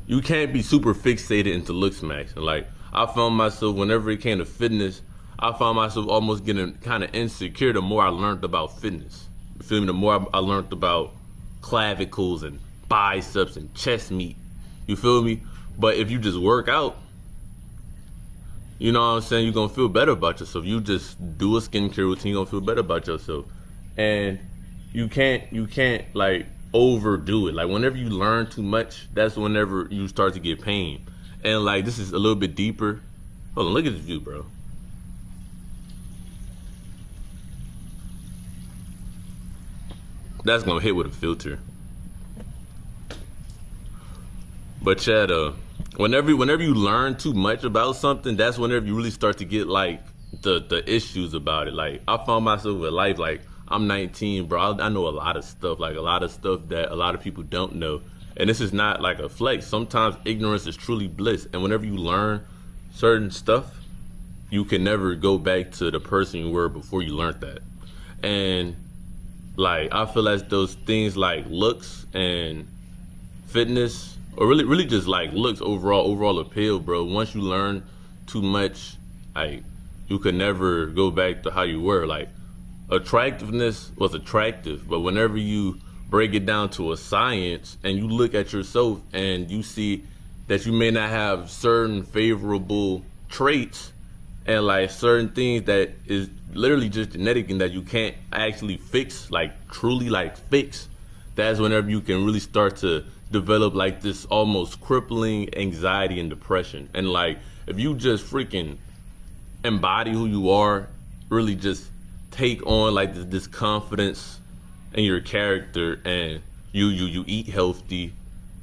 you can't be super fixated into looksmaxx. And like I found myself whenever it came to fitness, I found myself almost getting kind of insecure the more I learned about fitness. You feel me? The more I learned about clavicles and biceps and chest meat. You feel me? But if you just work out, you know what I'm saying, you're gonna feel better about yourself. You just do a skincare routine, you're gonna feel better about yourself. And you can't like overdo it. Like whenever you learn too much, that's whenever you start to get pain. And like this is a little bit deeper. Hold on, look at this view, bro. That's gonna hit with a filter. But Chad, whenever you learn too much about something, that's whenever you really start to get like the issues about it. Like I found myself with life, like I'm 19, bro. I know a lot of stuff, like a lot of stuff that a lot of people don't know. And this is not like a flex. Sometimes ignorance is truly bliss. And whenever you learn certain stuff, you can never go back to the person you were before you learned that. And like I feel as those things like looks and fitness, or really just like looks, overall appeal, bro. Once you learn too much, like you could never go back to how you were. Like attractiveness was attractive, but whenever you break it down to a science and you look at yourself and you see that you may not have certain favorable traits and like certain things that is literally just genetic and that you can't actually fix, like truly like fix, that's whenever you can really start to develop like this almost crippling anxiety and depression. And like if you just freaking embody who you are, really just take on like this confidence in your character, and you eat healthy,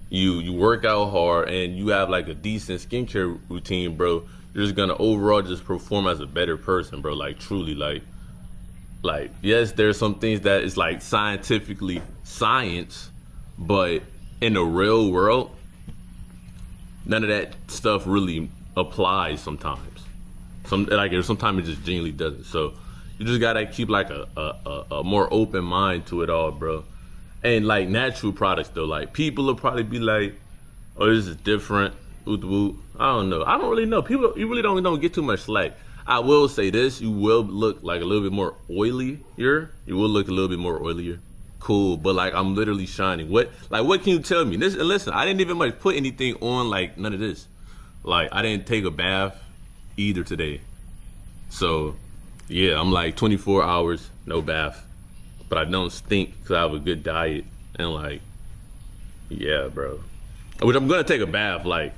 you work out hard, and you have like a decent skincare routine, bro, you're just gonna overall just perform as a better person, bro. Like truly, like yes, there's some things that is like scientifically science, but in the real world, none of that stuff really applies sometimes. Sometimes it just genuinely doesn't. So you just gotta keep like a more open mind to it all, bro. And like natural products though, like people will probably be like, oh, this is different. Oot woot. I don't know. I don't really know. People, you really don't get too much slack. I will say this: you will look like a little bit more oilier. You will look a little bit more oilier. Cool, but like I'm literally shining. What can you tell me? Listen, I didn't even much put anything on, like none of this. Like I didn't take a bath either today. So yeah, I'm like 24 hours no bath, but I don't stink because I have a good diet. And like, yeah, bro. Which I'm gonna take a bath like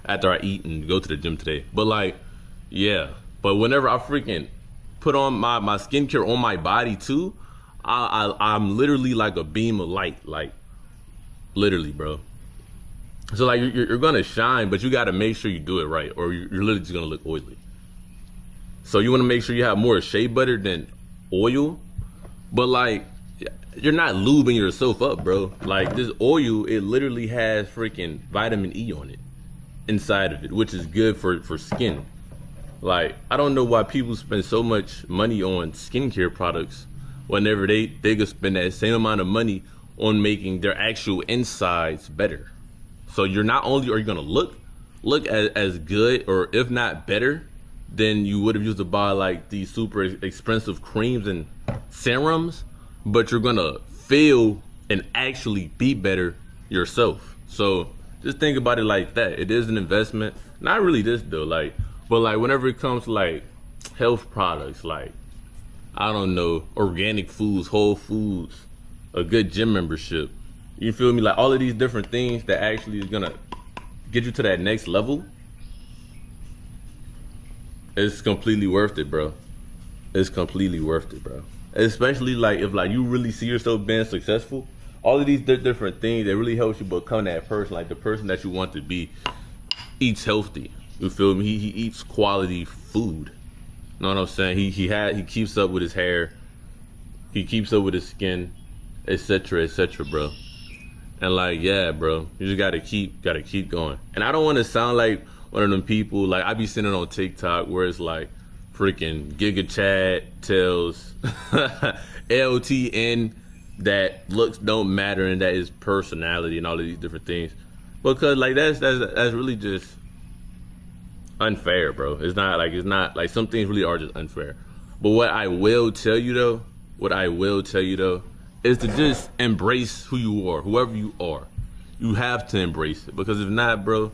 after I eat and go to the gym today. But like, yeah. But whenever I freaking put on my skincare on my body too, I'm literally like a beam of light, like literally, bro. So like you're gonna shine, but you gotta make sure you do it right, or you're literally just gonna look oily. So you wanna make sure you have more shea butter than oil, but like you're not lubing yourself up, bro. Like this oil, it literally has freaking vitamin E on it, inside of it, which is good for skin. Like I don't know why people spend so much money on skincare products whenever they could spend that same amount of money on making their actual insides better. So you're not only are you gonna look as good, or if not better, than you would have used to buy like these super expensive creams and serums, but you're gonna feel and actually be better yourself. So just think about it like that. It is an investment. Not really this though, like, but like whenever it comes to like health products, like I don't know, organic foods, whole foods, a good gym membership, you feel me? Like all of these different things that actually is gonna get you to that next level, it's completely worth it, bro. It's completely worth it, bro. Especially like if like you really see yourself being successful, all of these different things that really helps you become that person, like the person that you want to be, eats healthy. You feel me? He eats quality food. Know what I'm saying? He keeps up with his hair, he keeps up with his skin, etc., bro. And like, yeah, bro, you just gotta keep going. And I don't want to sound like one of them people, like I be seeing it on TikTok where it's like freaking Giga Chad tells LTN that looks don't matter and that is personality and all of these different things. because like that's really just unfair, bro. It's not like some things really are just unfair. But what I will tell you though, is to just embrace who you are, whoever you are. You have to embrace it, because if not, bro,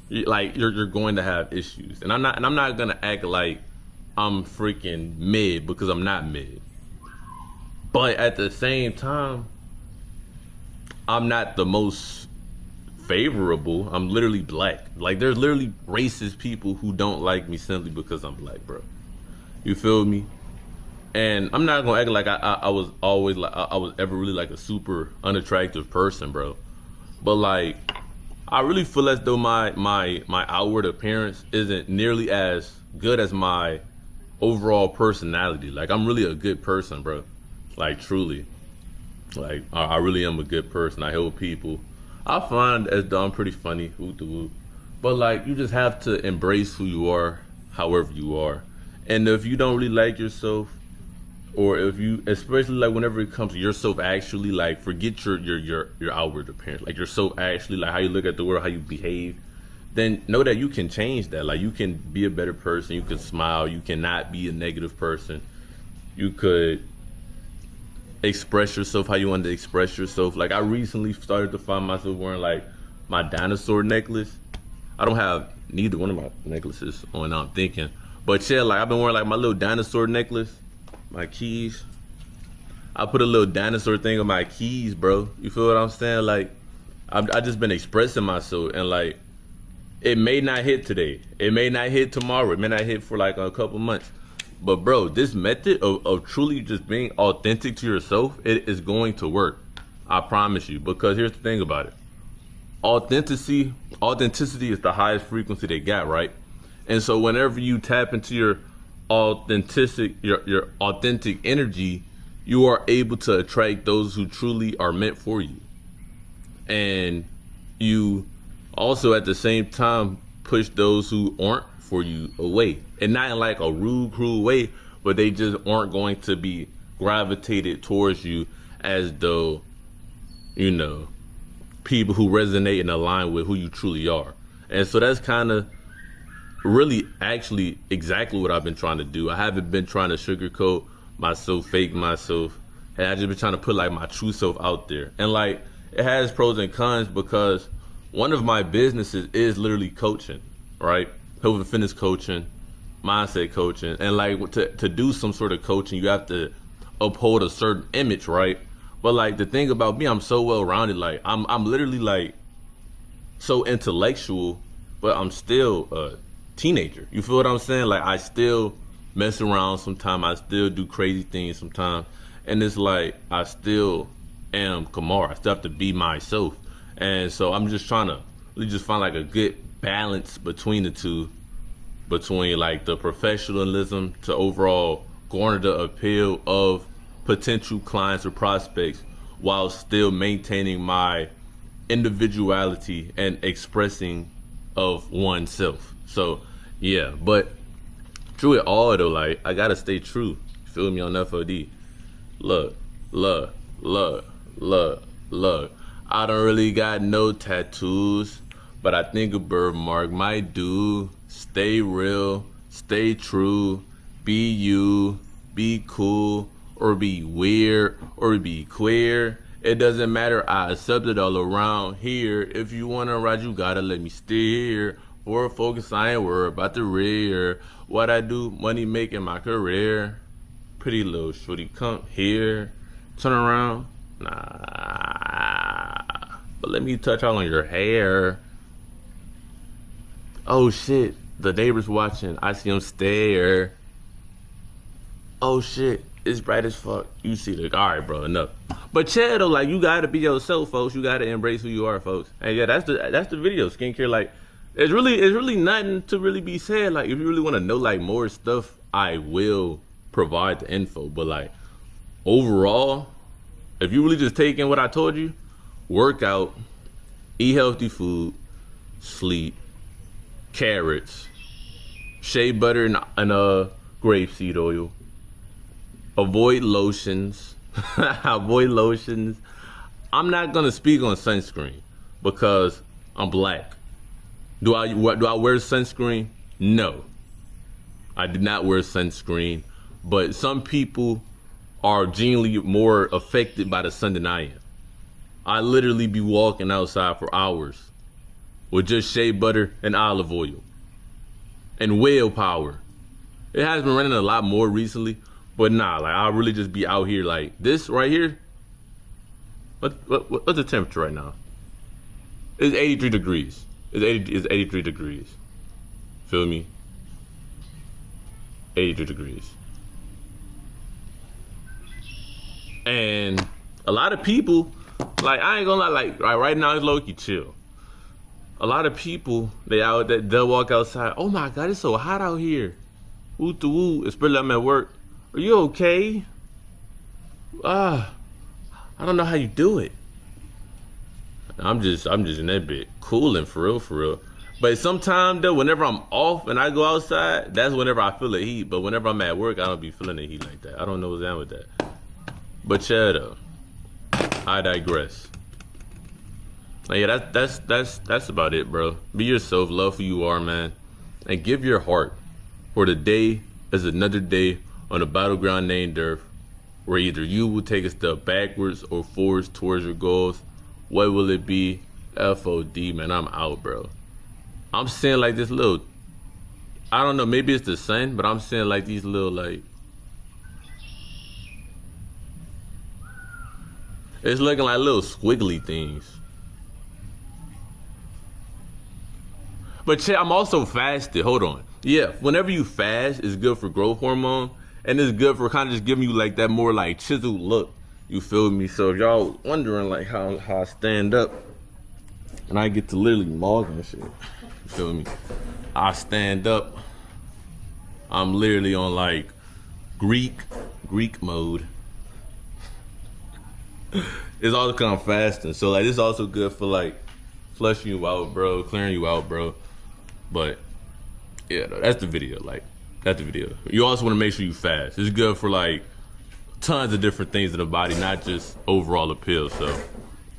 you're going to have issues. And I'm not gonna act like I'm freaking mid, because I'm not mid. But at the same time, I'm not the most favorable. I'm literally black. Like, there's literally racist people who don't like me simply because I'm black, bro. You feel me? And I'm not gonna act like I was always like I was ever really like a super unattractive person, bro. But like, I really feel as though my outward appearance isn't nearly as good as my overall personality. Like, I'm really a good person, bro. Like, truly. Like, I really am a good person. I help people. I find as though I'm pretty funny, but like, you just have to embrace who you are, however you are. And if you don't really like yourself, or if you, especially like whenever it comes to yourself, actually, like, forget your outward appearance, like yourself actually, like how you look at the world, how you behave, then know that you can change that. Like, you can be a better person, you can smile, you cannot be a negative person, you could express yourself how you want to express yourself. Like, I recently started to find myself wearing like my dinosaur necklace. I don't have neither one of my necklaces on now, I'm thinking. But yeah, like, I've been wearing like my little dinosaur necklace, my keys. I put a little dinosaur thing on my keys, bro. You feel what I'm saying? Like, I just been expressing myself, and like, it may not hit today, it may not hit tomorrow, it may not hit for like a couple months. But bro, this method of truly just being authentic to yourself, it is going to work. I promise you. Because here's the thing about it. Authenticity is the highest frequency they got, right? And so whenever you tap into your authentic energy, you are able to attract those who truly are meant for you. And you also at the same time push those who aren't for you away, and not in like a rude, cruel way, but they just aren't going to be gravitated towards you as though, you know, people who resonate and align with who you truly are. And so that's kind of really actually exactly what I've been trying to do. I haven't been trying to sugarcoat myself, fake myself, and I just been trying to put like my true self out there. And like, it has pros and cons, because one of my businesses is literally coaching, right? Health and fitness coaching, mindset coaching. And like, to do some sort of coaching, you have to uphold a certain image, right? But like, the thing about me, I'm so well rounded. Like, I'm literally like so intellectual, but I'm still a teenager. You feel what I'm saying? Like, I still mess around sometimes, I still do crazy things sometimes, and it's like, I still am Kamar. I still have to be myself. And so I'm just trying to really just find like a good balance between the two, between like the professionalism to overall garner the appeal of potential clients or prospects, while still maintaining my individuality and expressing of oneself. So yeah, but through it all though, like, I gotta stay true. You feel me? On Hefodi. Look. I don't really got no tattoos, but I think a birthmark might do. Stay real, stay true, be you, be cool, or be weird, or be queer. It doesn't matter, I accept it all around here. If you wanna ride, you gotta let me steer. For a focus, I ain't worried about the rear. What I do, money making my career. Pretty little shorty, come here. Turn around, nah. But let me touch all on your hair. Oh shit, the neighbor's watching, I see him stare. Oh shit, it's bright as fuck. You see the, alright bro, enough. But yeah though, like, you gotta be yourself, folks. You gotta embrace who you are, folks. And yeah, that's the video, skincare. Like, it's really nothing to really be said. Like, if you really wanna know like more stuff, I will provide the info. But like, overall, if you really just take in what I told you, work out, eat healthy food, sleep, carrots, shea butter and grapeseed oil, avoid lotions. Avoid lotions. I'm not gonna speak on sunscreen, because I'm black. Do I wear sunscreen? No. I do not wear sunscreen, but some people are genuinely more affected by the sun than I am. I literally be walking outside for hours with just shea butter and olive oil and willpower. It has been running a lot more recently, but nah, like I really just be out here like this right here. What's the temperature right now? It's 83 degrees. It's 83 degrees. Feel me? 83 degrees. And a lot of people, like I ain't gonna lie, like right now it's low-key chill. A lot of people, they'll walk outside, oh my God, it's so hot out here. Woo to woo, especially I'm at work. Are you okay? I don't know how you do it. I'm just in that bit cooling for real. But sometimes though, whenever I'm off and I go outside, that's whenever I feel the heat. But whenever I'm at work, I don't be feeling the heat like that. I don't know what's down with that. But yeah, though, I digress. Like, yeah, that's about it, bro. Be yourself, love who you are, man, and give your heart. For the day is another day on a battleground named Earth, where either you will take a step backwards or forwards towards your goals. What will it be? FOD, man, I'm out, bro. I'm seeing like this little, I don't know, maybe it's the sun, but I'm seeing like these little like, it's looking like little squiggly things. But yeah, I'm also fasted, hold on. Yeah, whenever you fast, it's good for growth hormone, and it's good for kind of just giving you like that more like chiseled look. You feel me? So if y'all wondering like how I stand up, and I get to literally mog and shit. You feel me? I stand up. I'm literally on like Greek mode. It's also kind of fasting, so like this is also good for like flushing you out, bro, clearing you out, bro. But yeah, that's the video. Like that's the video. You also want to make sure you fast. It's good for like tons of different things in the body, not just overall appeal. So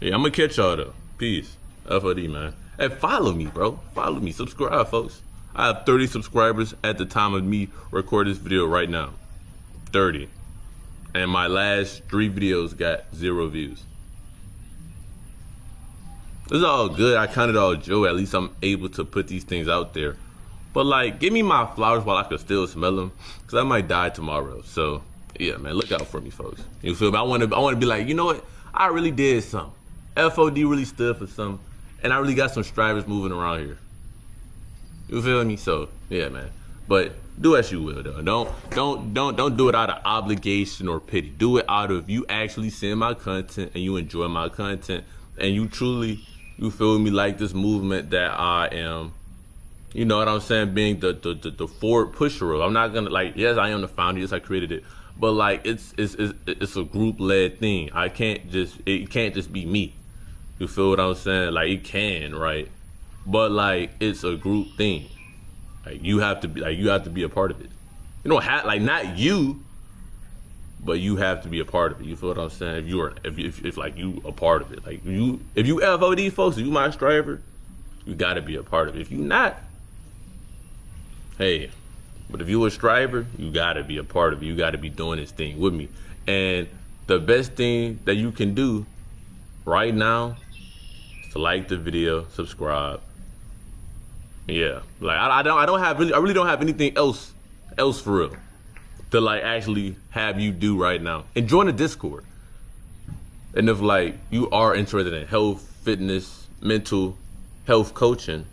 yeah, I'm gonna catch y'all though. Peace. FOD, man. And follow me, bro. Follow me. Subscribe, folks. I have 30 subscribers at the time of me recording this video right now. 30. And my last 3 videos got 0 views. It's all good. I count it all joy. At least I'm able to put these things out there. But like, give me my flowers while I can still smell them, because I might die tomorrow. So yeah, man, look out for me, folks. You feel me? I want to be like, you know what? I really did something. FOD really stood for something, and I really got some strivers moving around here. You feel me? So yeah, man. But do as you will, though. Don't do it out of obligation or pity. Do it out of you actually seeing my content and you enjoy my content, and you truly, you feel me, like this movement that I am. You know what I'm saying? Being the forward pusher of. I'm not gonna like. Yes, I am the founder. Yes, I created it. But like, it's a group led thing. It can't just be me. You feel what I'm saying? Like it can, right? But like, it's a group thing. Like you have to be a part of it. You know, like not you, but you have to be a part of it. You feel what I'm saying? If like you a part of it, like if you FOD folks, if you my striver, you got to be a part of it. If you not, hey, but if you a striver, you got to be a part of it. You got to be doing this thing with me. And the best thing that you can do right now is to like the video, subscribe. Yeah, like I really don't have anything else for real to like actually have you do right now. And join the Discord. And if like you are interested in health, fitness, mental health coaching,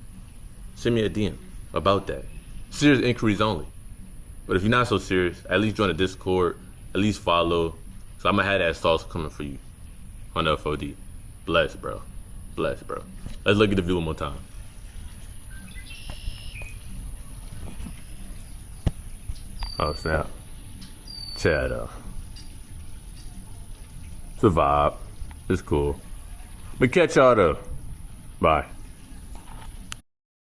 send me a DM about that. Serious inquiries only. But if you're not so serious, at least join the Discord, at least follow. So I'm gonna have that sauce coming for you on FOD. Bless, bro. Bless, bro. Let's look at the view one more time. Oh snap. Chat up. It's a vibe. It's cool. But catch y'all though. Bye.